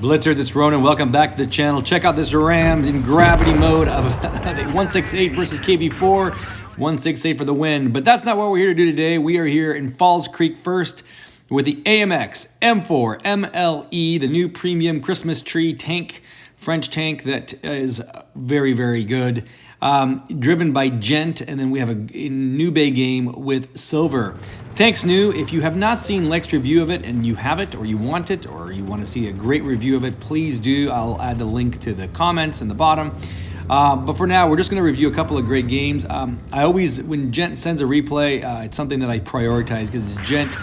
Blitzers, it's Ronan. Welcome back to the channel. Check out this RAM in gravity mode of 168 versus KV4. 168 for the win. But that's not what we're here to do today. We are here in Falls Creek first with the AMX M4 MLE, the new premium Christmas tree tank, French tank that is very, very good. Driven by Gent, and then we have a new bay game with Silver. Tank's new. If you have not seen Lex's review of it and you have it or you want it or you want to see a great review of it, please do. I'll add the link to the comments in the bottom. But for now, we're just going to review a couple of great games. I always, when Gent sends a replay, it's something that I prioritize because it's Gent.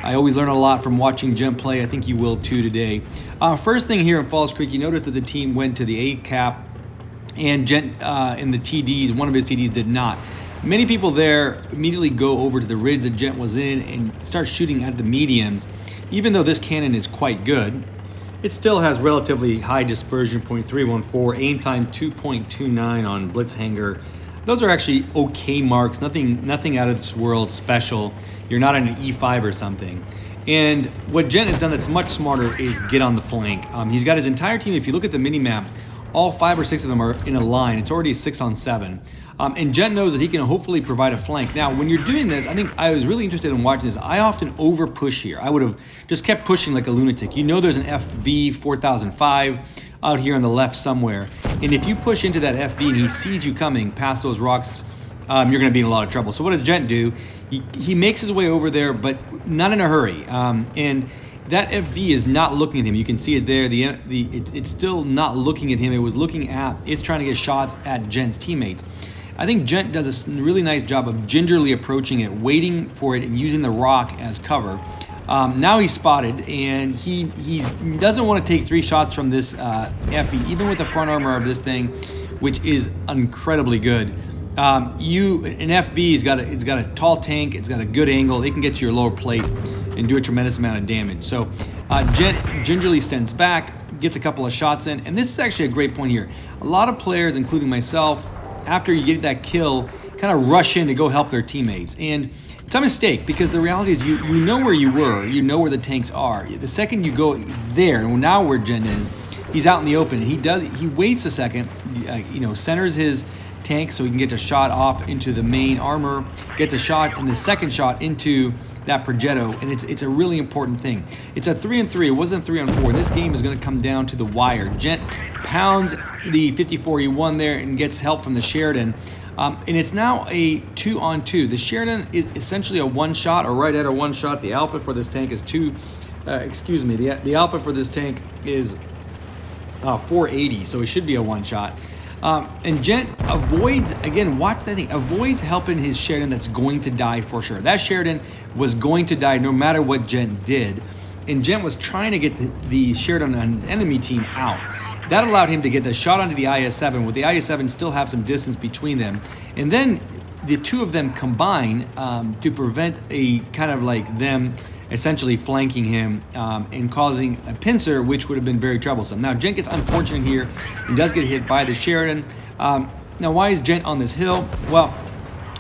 I always learn a lot from watching Gent play. I think you will too today. First thing here in Falls Creek, you notice that the team went to the A cap and Gent in the TDs, one of his TDs did not. Many people there immediately go over to the rids that Gent was in and start shooting at the mediums. Even though this cannon is quite good, it still has relatively high dispersion, 0.314, aim time 2.29 on blitz hanger. Those are actually okay marks, nothing out of this world special. You're not in an E5 or something. And what Gent has done that's much smarter is get on the flank. He's got his entire team, if you look at the mini map, all 5 or 6 of them are in a line. It's already 6-on-7. And Gent knows that he can hopefully provide a flank. Now, when you're doing this, I think I was really interested in watching this. I often over push here. I would have just kept pushing like a lunatic. You know there's an FV 4005 out here on the left somewhere. And if you push into that FV and he sees you coming past those rocks, you're going to be in a lot of trouble. So what does Gent do? He makes his way over there, but not in a hurry. And that FV is not looking at him. You can see it there. It's still not looking at him. It was looking at, it's trying to get shots at Gent's teammates. I think Gent does a really nice job of gingerly approaching it, waiting for it, and using the rock as cover. Now he's spotted, and he doesn't want to take 3 shots from this FV, even with the front armor of this thing, which is incredibly good. An FV it's got a tall tank, it's got a good angle, it can get to your lower plate and do a tremendous amount of damage. So Gent gingerly stands back, gets a couple of shots in, and this is actually a great point here. A lot of players, including myself, after you get that kill, kind of rush in to go help their teammates. And it's a mistake because the reality is you know where you were, you know where the tanks are. The second you go there, and now where Gent is, he's out in the open. And he waits a second, centers his tank so he can get a shot off into the main armor, gets a shot, and the second shot into that Progetto, and it's a really important thing. It's a 3-on-3, it wasn't 3-on-4. This game is going to come down to the wire. Gent pounds the 54E1 there and gets help from the Sheridan, and it's now a 2-on-2. The Sheridan is essentially a one-shot, or right at a one-shot. The alpha for this tank is the alpha for this tank is 480, so it should be a one-shot. And Gent avoids, again, watch that thing, avoids helping his Sheridan that's going to die for sure. That Sheridan was going to die no matter what Gent did. And Gent was trying to get the Sheridan on his enemy team out. That allowed him to get the shot onto the IS-7, with the IS-7 still have some distance between them. And then the two of them combine to prevent a kind of like them essentially flanking him and causing a pincer, which would have been very troublesome. Now, Gent gets unfortunate here and does get hit by the Sheridan. Now, why is Gent on this hill? Well,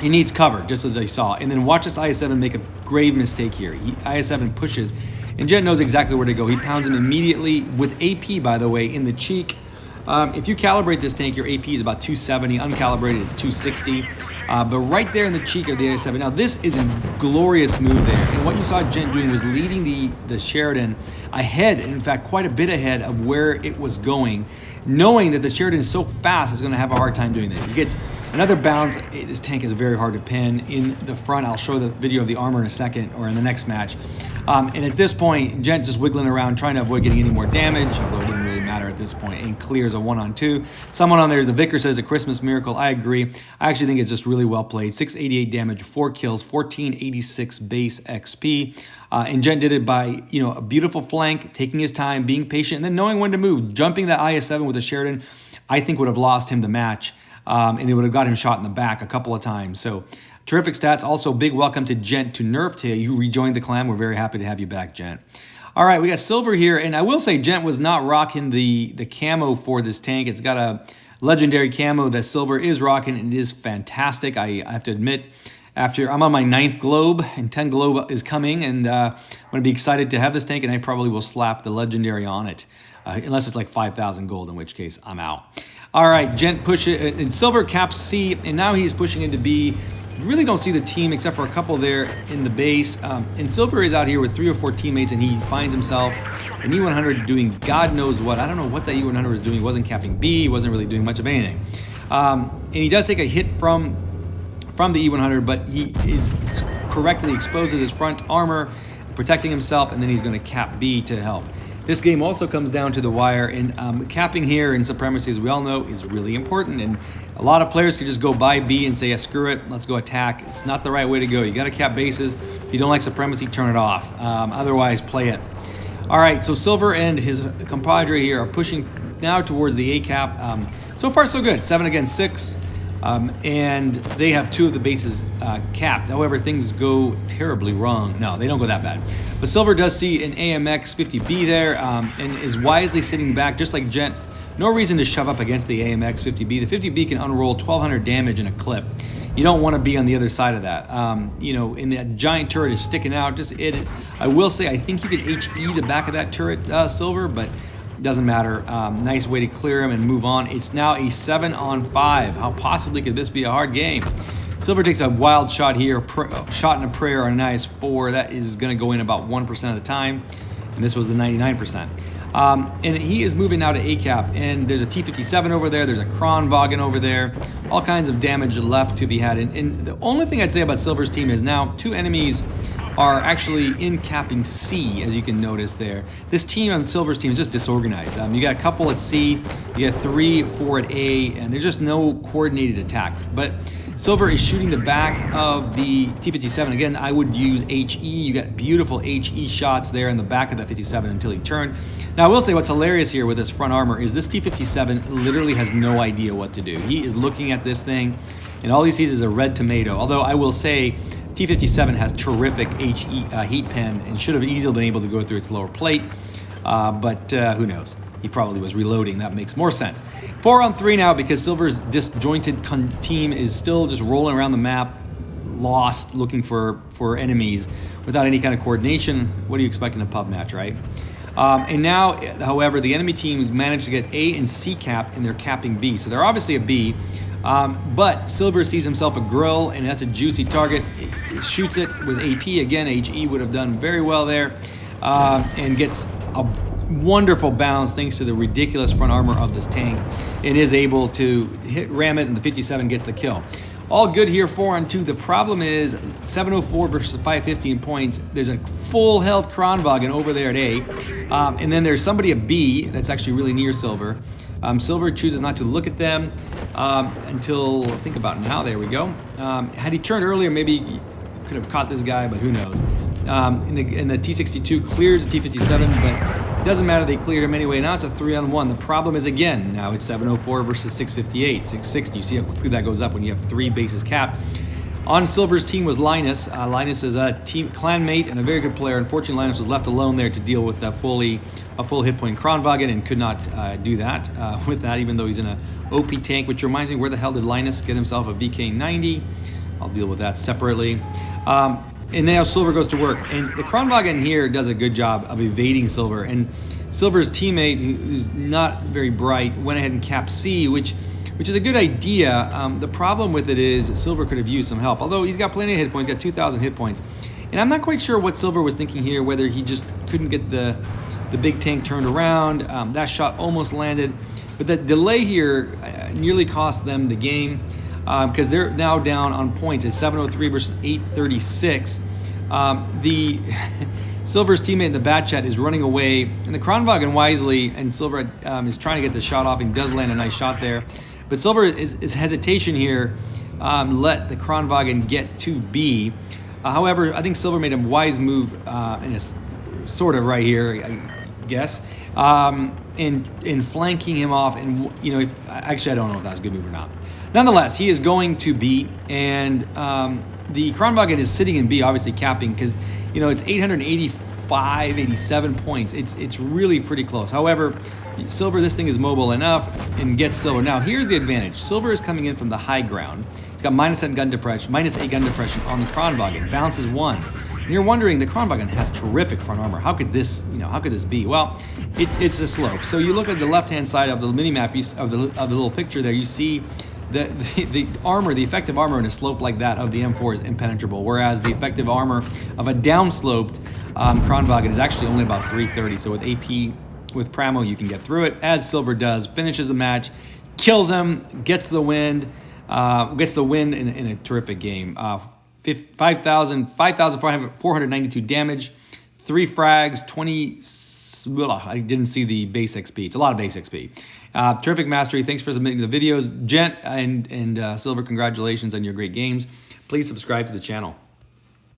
he needs cover, just as I saw. And then watch this IS-7 make a grave mistake here. IS-7 pushes, and Gent knows exactly where to go. He pounds him immediately with AP, by the way, in the cheek. If you calibrate this tank, your AP is about 270. Uncalibrated, it's 260. But right there in the cheek of the IS-7. Now, this is a glorious move there. And what you saw Gent doing was leading the Sheridan ahead, in fact, quite a bit ahead of where it was going, knowing that the Sheridan is so fast, it's going to have a hard time doing that. He gets another bounce. This tank is very hard to pin in the front. I'll show the video of the armor in a second, or in the next match. And at this point, Gent's just wiggling around, trying to avoid getting any more damage, although it didn't really matter at this point, and clears a 1-on-2. Someone on there, the Vicar says, a Christmas miracle. I agree. I actually think it's just really well played. 688 damage, 4 kills, 1486 base XP. And Gent did it by, a beautiful flank, taking his time, being patient, and then knowing when to move. Jumping that IS-7 with a Sheridan, I think would have lost him the match. And it would have got him shot in the back a couple of times. So terrific stats. Also, big welcome to Gent to NERFD. You rejoined the clan. We're very happy to have you back, Gent. All right, we got Silver here. And I will say Gent was not rocking the camo for this tank. It's got a legendary camo that Silver is rocking, and it is fantastic. I have to admit, I'm on my 9th globe, and 10 globe is coming, and I'm going to be excited to have this tank, and I probably will slap the legendary on it. unless it's like 5,000 gold, in which case I'm out. All right, Gent push it, and Silver caps C, and now he's pushing into B. Really don't see the team except for a couple there in the base. And Silver is out here with 3 or 4 teammates, and he finds himself an E100 doing God knows what. I don't know what that E100 was doing. He wasn't capping B. He wasn't really doing much of anything. And he does take a hit from the E100, but he is correctly exposes his front armor, protecting himself, and then he's going to cap B to help. This game also comes down to the wire, and capping here in Supremacy, as we all know, is really important. And a lot of players could just go buy B and say, yeah, screw it, let's go attack. It's not the right way to go. You got to cap bases. If you don't like Supremacy, turn it off. Otherwise, play it. All right, so Silver and his compadre here are pushing now towards the A cap. So far, so good. 7 against 6. And they have 2 of the bases capped. However, things go terribly wrong. No, they don't go that bad. But Silver does see an AMX 50B there, and is wisely sitting back, just like Gent. No reason to shove up against the AMX 50B. The 50B can unroll 1,200 damage in a clip. You don't want to be on the other side of that. You know, and that giant turret is sticking out. I will say, I think you could HE the back of that turret, Silver, but doesn't matter. Nice way to clear him and move on. It's now a 7-on-5. How possibly could this be a hard game? Silver takes a wild shot here, shot in a prayer on a nice 4. That is going to go in about 1% of the time, and this was the 99%. And he is moving now to A-cap, and there's a T-57 over there, there's a Kronwagen over there, all kinds of damage left to be had. And the only thing I'd say about Silver's team is now 2 enemies are actually in capping C, as you can notice there. This team on Silver's team is just disorganized. You got a couple at C, you got 3, 4 at A, and there's just no coordinated attack. But Silver is shooting the back of the T-57. Again, I would use HE. You got beautiful HE shots there in the back of that 57 until he turned. Now, I will say what's hilarious here with this front armor is this T-57 literally has no idea what to do. He is looking at this thing, and all he sees is a red tomato. Although I will say, T-57 has terrific heat pen and should have easily been able to go through its lower plate, but who knows? He probably was reloading. That makes more sense. 4-on-3 now because Silver's disjointed team is still just rolling around the map, lost, looking for enemies without any kind of coordination. What do you expect in a pub match, right? And now, however, the enemy team managed to get A and C capped, and they're capping B. So they're obviously a B. But Silver sees himself a grill, and that's a juicy target. He shoots it with AP. Again, HE would have done very well there, and gets a wonderful bounce thanks to the ridiculous front armor of this tank, and is able to ram it, and the 57 gets the kill. All good here, 4-on-2. The problem is 704 versus 515 points. There's a full health Kronwagen over there at A, and then there's somebody at B that's actually really near Silver. Silver chooses not to look at them until, think about now, there we go. Had he turned earlier, maybe he could have caught this guy, but who knows. And the T-62 clears the T-57, but it doesn't matter, they clear him anyway. Now it's a 3-on-1. The problem is, again, now it's 704 versus 658, 660. You see how quickly that goes up when you have 3 bases capped. On Silver's team was Linus. Linus is a team clanmate and a very good player. Unfortunately, Linus was left alone there to deal with a full hit point Kronwagen and could not do that with that, even though he's in a OP tank, which reminds me, where the hell did Linus get himself a VK90? I'll deal with that separately. And now Silver goes to work, and the Kronwagen here does a good job of evading Silver, and Silver's teammate, who's not very bright, went ahead and capped C, which is a good idea. The problem with it is Silver could have used some help, although he's got plenty of hit points, got 2,000 hit points. And I'm not quite sure what Silver was thinking here, whether he just couldn't get the big tank turned around. That shot almost landed, but that delay here nearly cost them the game, because they're now down on points at 703 versus 836. The Silver's teammate in the bat chat is running away, and the Kronwagen wisely, and Silver is trying to get the shot off, and does land a nice shot there. But Silver is hesitation here let the Kronwagen get to B. However, I think Silver made a wise move in a sort of right here, I guess, in flanking him off. And actually, I don't know if that was a good move or not. Nonetheless, he is going to B, and the Kronwagen is sitting in B, obviously capping, because it's 885, 87 points. It's really pretty close. However, Silver, this thing is mobile enough and gets Silver. Now, here's the advantage. Silver is coming in from the high ground. It's got -8 gun depression on the Kronwagen. Bounces 1. And you're wondering, the Kranvagn has terrific front armor. How could this, how could this be? Well, it's a slope. So you look at the left-hand side of the mini-map of the little picture there, you see the armor, the effective armor in a slope like that of the M4 is impenetrable, whereas the effective armor of a downsloped Kranvagn is actually only about 330. So with AP, with Pramo, you can get through it, as Silver does, finishes the match, kills him, gets the win in a terrific game. 5,492 damage, 3 frags, 20. I didn't see the base XP. It's a lot of base XP. Terrific mastery. Thanks for submitting the videos. Gent and Silver, congratulations on your great games. Please subscribe to the channel.